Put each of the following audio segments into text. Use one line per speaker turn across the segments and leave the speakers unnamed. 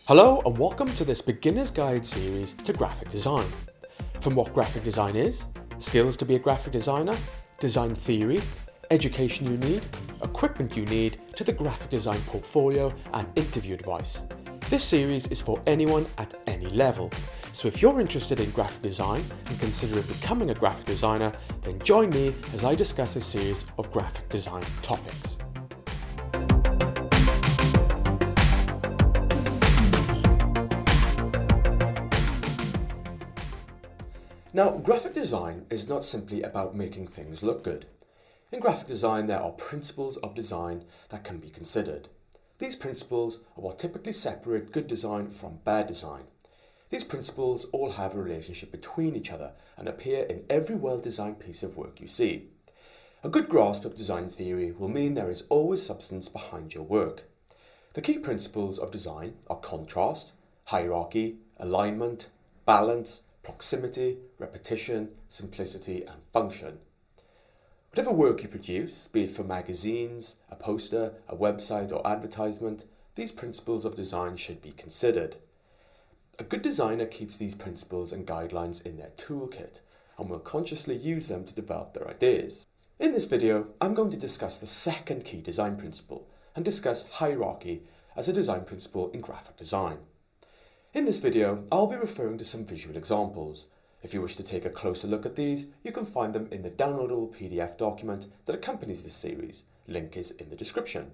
Hello and welcome to this beginner's guide series to graphic design. From what graphic design is, skills to be a graphic designer, design theory, education you need, equipment you need, to the graphic design portfolio and interview advice. This series is for anyone at any level, so if you're interested in graphic design and consider becoming a graphic designer, then join me as I discuss a series of graphic design topics. Now, graphic design is not simply about making things look good. In graphic design, there are principles of design that can be considered. These principles are what typically separate good design from bad design. These principles all have a relationship between each other and appear in every well-designed piece of work you see. A good grasp of design theory will mean there is always substance behind your work. The key principles of design are contrast, hierarchy, alignment, balance, proximity, repetition, simplicity, and function. Whatever work you produce, be it for magazines, a poster, a website, or advertisement, these principles of design should be considered. A good designer keeps these principles and guidelines in their toolkit and will consciously use them to develop their ideas. In this video, I'm going to discuss the second key design principle and discuss hierarchy as a design principle in graphic design. In this video, I'll be referring to some visual examples. If you wish to take a closer look at these, you can find them in the downloadable PDF document that accompanies this series. Link is in the description.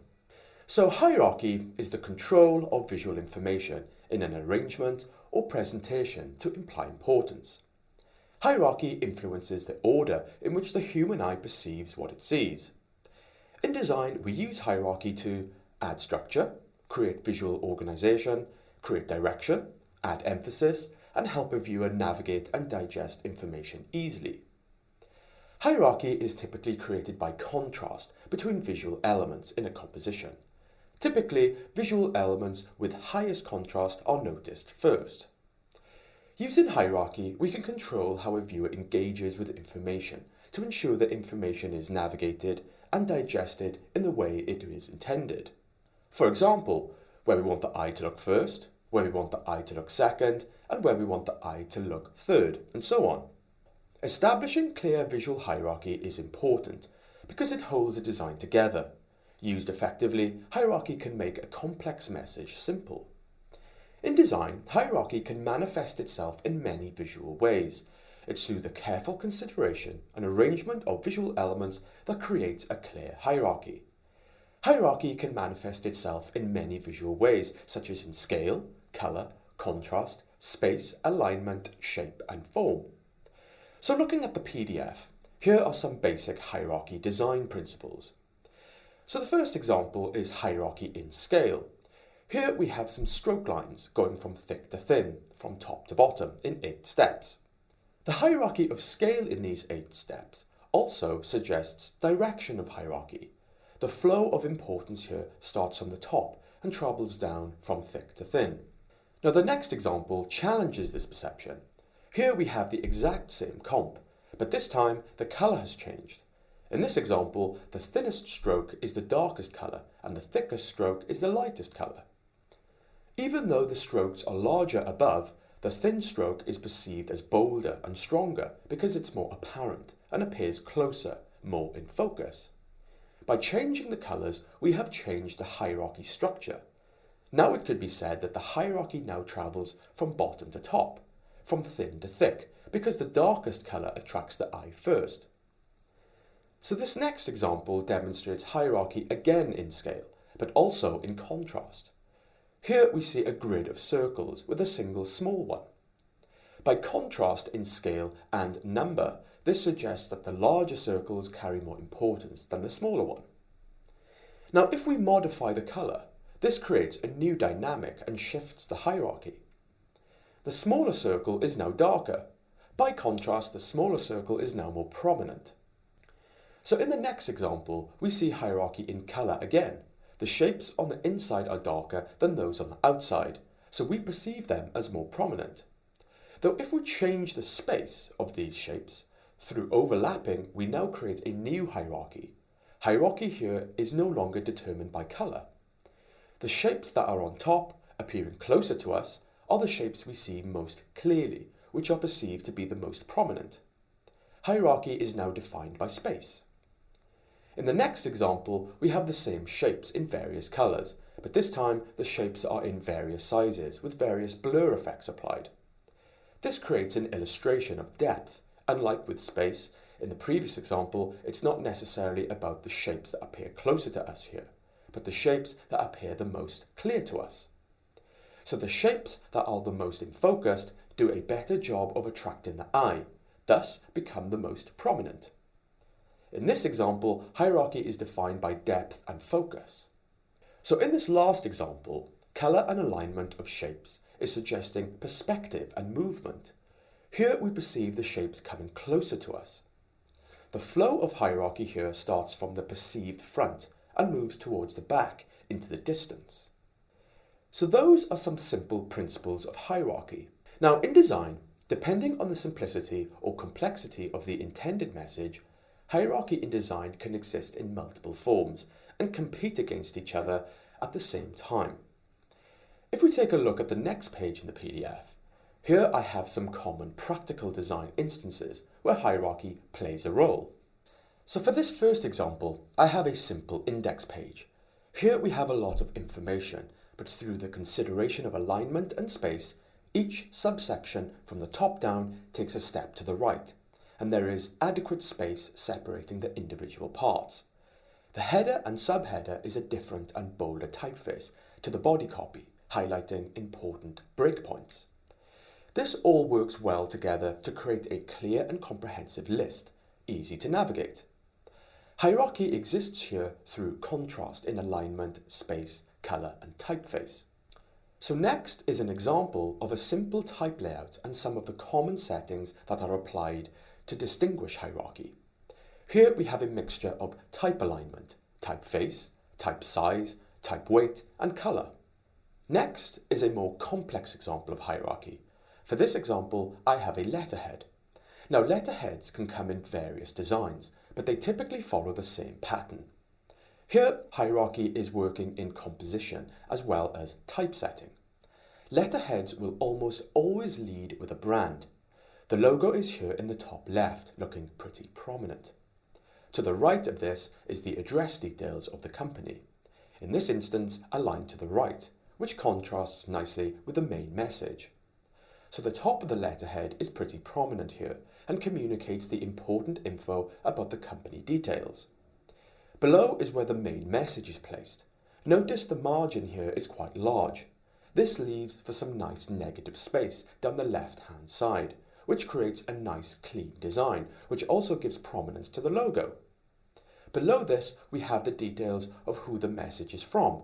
So hierarchy is the control of visual information in an arrangement or presentation to imply importance. Hierarchy influences the order in which the human eye perceives what it sees. In design, we use hierarchy to add structure, create visual organization, create direction, add emphasis, and help a viewer navigate and digest information easily. Hierarchy is typically created by contrast between visual elements in a composition. Typically, visual elements with highest contrast are noticed first. Using hierarchy, we can control how a viewer engages with information to ensure that information is navigated and digested in the way it is intended. For example, where we want the eye to look first, where we want the eye to look second, and where we want the eye to look third, and so on. Establishing clear visual hierarchy is important because it holds a design together. Used effectively, hierarchy can make a complex message simple. In design, hierarchy can manifest itself in many visual ways. It's through the careful consideration and arrangement of visual elements that creates a clear hierarchy. Hierarchy can manifest itself in many visual ways, such as in scale, colour, contrast, space, alignment, shape, and form. So looking at the PDF, here are some basic hierarchy design principles. So the first example is hierarchy in scale. Here we have some stroke lines going from thick to thin, from top to bottom, in 8 steps. The hierarchy of scale in these 8 steps also suggests direction of hierarchy. The flow of importance here starts from the top and travels down from thick to thin. Now the next example challenges this perception. Here we have the exact same comp, but this time the colour has changed. In this example, the thinnest stroke is the darkest colour and the thickest stroke is the lightest colour. Even though the strokes are larger above, the thin stroke is perceived as bolder and stronger because it's more apparent and appears closer, more in focus. By changing the colours, we have changed the hierarchy structure. Now it could be said that the hierarchy now travels from bottom to top, from thin to thick, because the darkest colour attracts the eye first. So this next example demonstrates hierarchy again in scale, but also in contrast. Here we see a grid of circles with a single small one. By contrast in scale and number, this suggests that the larger circles carry more importance than the smaller one. Now, if we modify the colour, this creates a new dynamic and shifts the hierarchy. The smaller circle is now darker. By contrast, the smaller circle is now more prominent. So in the next example, we see hierarchy in colour again. The shapes on the inside are darker than those on the outside, so we perceive them as more prominent. Though if we change the space of these shapes, through overlapping, we now create a new hierarchy. Hierarchy here is no longer determined by colour. The shapes that are on top appearing closer to us are the shapes we see most clearly, which are perceived to be the most prominent. Hierarchy is now defined by space. In the next example, we have the same shapes in various colours, but this time the shapes are in various sizes with various blur effects applied. This creates an illustration of depth. Unlike with space, in the previous example, it's not necessarily about the shapes that appear closer to us here, but the shapes that appear the most clear to us. So the shapes that are the most in focus do a better job of attracting the eye, thus become the most prominent. In this example, hierarchy is defined by depth and focus. So in this last example, colour and alignment of shapes is suggesting perspective and movement. Here we perceive the shapes coming closer to us. The flow of hierarchy here starts from the perceived front and moves towards the back into the distance. So those are some simple principles of hierarchy. Now in design, depending on the simplicity or complexity of the intended message, hierarchy in design can exist in multiple forms and compete against each other at the same time. If we take a look at the next page in the PDF, here I have some common practical design instances where hierarchy plays a role. So for this first example, I have a simple index page. Here we have a lot of information, but through the consideration of alignment and space, each subsection from the top down takes a step to the right, and there is adequate space separating the individual parts. The header and subheader is a different and bolder typeface to the body copy, highlighting important breakpoints. This all works well together to create a clear and comprehensive list, easy to navigate. Hierarchy exists here through contrast in alignment, space, colour and typeface. So next is an example of a simple type layout and some of the common settings that are applied to distinguish hierarchy. Here we have a mixture of type alignment, typeface, type size, type weight and colour. Next is a more complex example of hierarchy. For this example, I have a letterhead. Now letterheads can come in various designs, but they typically follow the same pattern. Here, hierarchy is working in composition as well as typesetting. Letterheads will almost always lead with a brand. The logo is here in the top left, looking pretty prominent. To the right of this is the address details of the company, in this instance aligned to the right, which contrasts nicely with the main message. So the top of the letterhead is pretty prominent here and communicates the important info about the company details. Below is where the main message is placed. Notice the margin here is quite large. This leaves for some nice negative space down the left-hand side, which creates a nice clean design, which also gives prominence to the logo. Below this we have the details of who the message is from,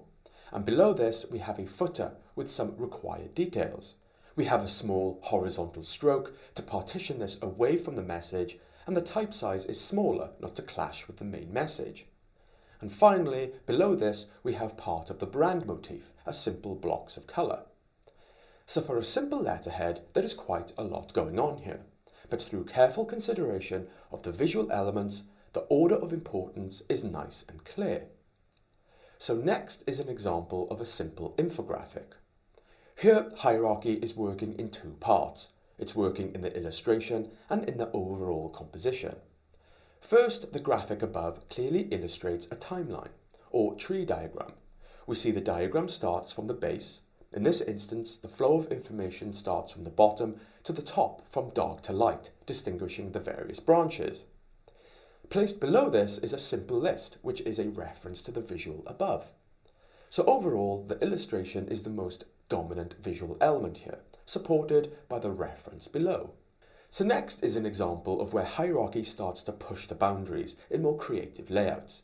and below this we have a footer with some required details. We have a small horizontal stroke to partition this away from the message, and the type size is smaller not to clash with the main message. And finally, below this we have part of the brand motif as simple blocks of colour. So for a simple letterhead, there is quite a lot going on here, but through careful consideration of the visual elements, the order of importance is nice and clear. So next is an example of a simple infographic. Here, hierarchy is working in two parts. It's working in the illustration and in the overall composition. First, the graphic above clearly illustrates a timeline, or tree diagram. We see the diagram starts from the base. In this instance, the flow of information starts from the bottom to the top from dark to light, distinguishing the various branches. Placed below this is a simple list, which is a reference to the visual above. So overall, the illustration is the most dominant visual element here, supported by the reference below. So next is an example of where hierarchy starts to push the boundaries in more creative layouts.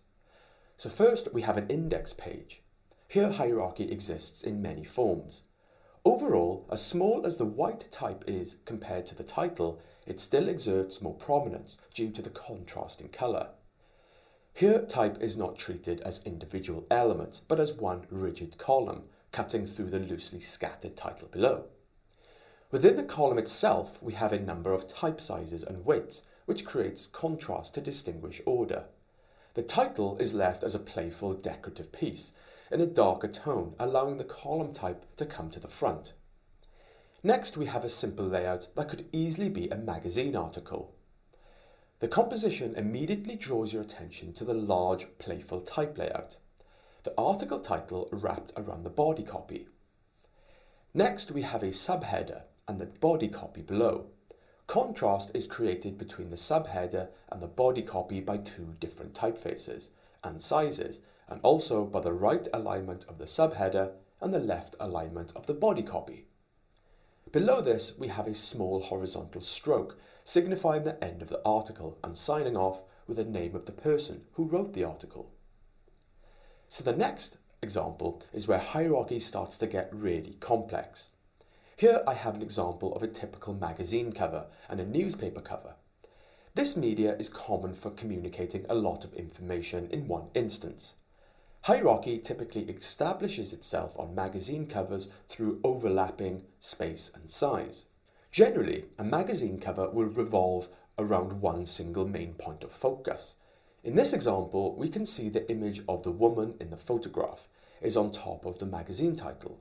So first we have an index page. Here hierarchy exists in many forms. Overall, as small as the white type is compared to the title, it still exerts more prominence due to the contrast in colour. Here type is not treated as individual elements, but as one rigid column, cutting through the loosely scattered title below. Within the column itself, we have a number of type sizes and weights, which creates contrast to distinguish order. The title is left as a playful decorative piece, in a darker tone, allowing the column type to come to the front. Next, we have a simple layout that could easily be a magazine article. The composition immediately draws your attention to the large, playful type layout. The article title wrapped around the body copy. Next, we have a subheader and the body copy below. Contrast is created between the subheader and the body copy by two different typefaces and sizes, and also by the right alignment of the subheader and the left alignment of the body copy. Below this, we have a small horizontal stroke, signifying the end of the article and signing off with the name of the person who wrote the article. So the next example is where hierarchy starts to get really complex. Here I have an example of a typical magazine cover and a newspaper cover. This media is common for communicating a lot of information in one instance. Hierarchy typically establishes itself on magazine covers through overlapping space and size. Generally, a magazine cover will revolve around one single main point of focus. In this example, we can see the image of the woman in the photograph is on top of the magazine title.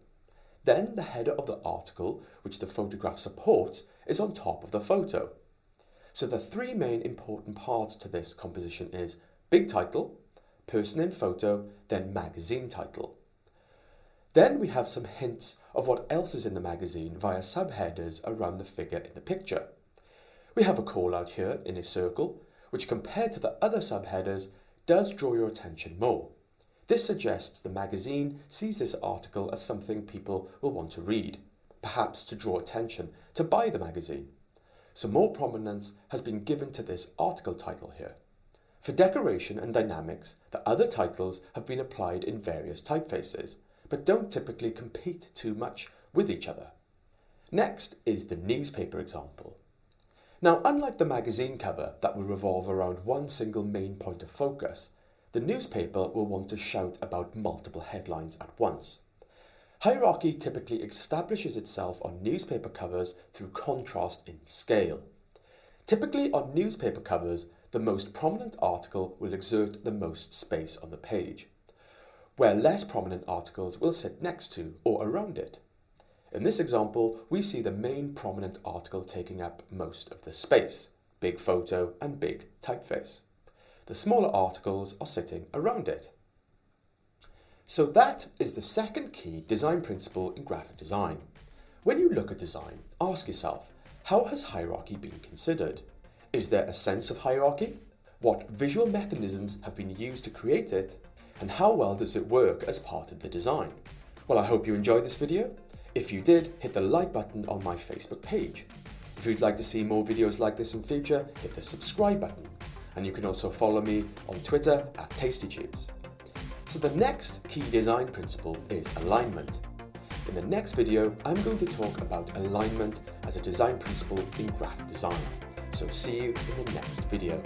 Then the header of the article, which the photograph supports, is on top of the photo. So the three main important parts to this composition is big title, person in photo, then magazine title. Then we have some hints of what else is in the magazine via subheaders around the figure in the picture. We have a call out here in a circle, which compared to the other subheaders does draw your attention more. This suggests the magazine sees this article as something people will want to read, perhaps to draw attention, to buy the magazine. So more prominence has been given to this article title here. For decoration and dynamics, the other titles have been applied in various typefaces, but don't typically compete too much with each other. Next is the newspaper example. Now, unlike the magazine cover that will revolve around one single main point of focus, the newspaper will want to shout about multiple headlines at once. Hierarchy typically establishes itself on newspaper covers through contrast in scale. Typically on newspaper covers, the most prominent article will exert the most space on the page, where less prominent articles will sit next to or around it. In this example, we see the main prominent article taking up most of the space, big photo and big typeface. The smaller articles are sitting around it. So that is the second key design principle in graphic design. When you look at design, ask yourself, how has hierarchy been considered? Is there a sense of hierarchy? What visual mechanisms have been used to create it? And how well does it work as part of the design? Well, I hope you enjoyed this video. If you did, hit the like button on my Facebook page. If you'd like to see more videos like this in future, hit the subscribe button. And you can also follow me on Twitter at TastyTunes. So the next key design principle is alignment. In the next video, I'm going to talk about alignment as a design principle in graphic design. So see you in the next video.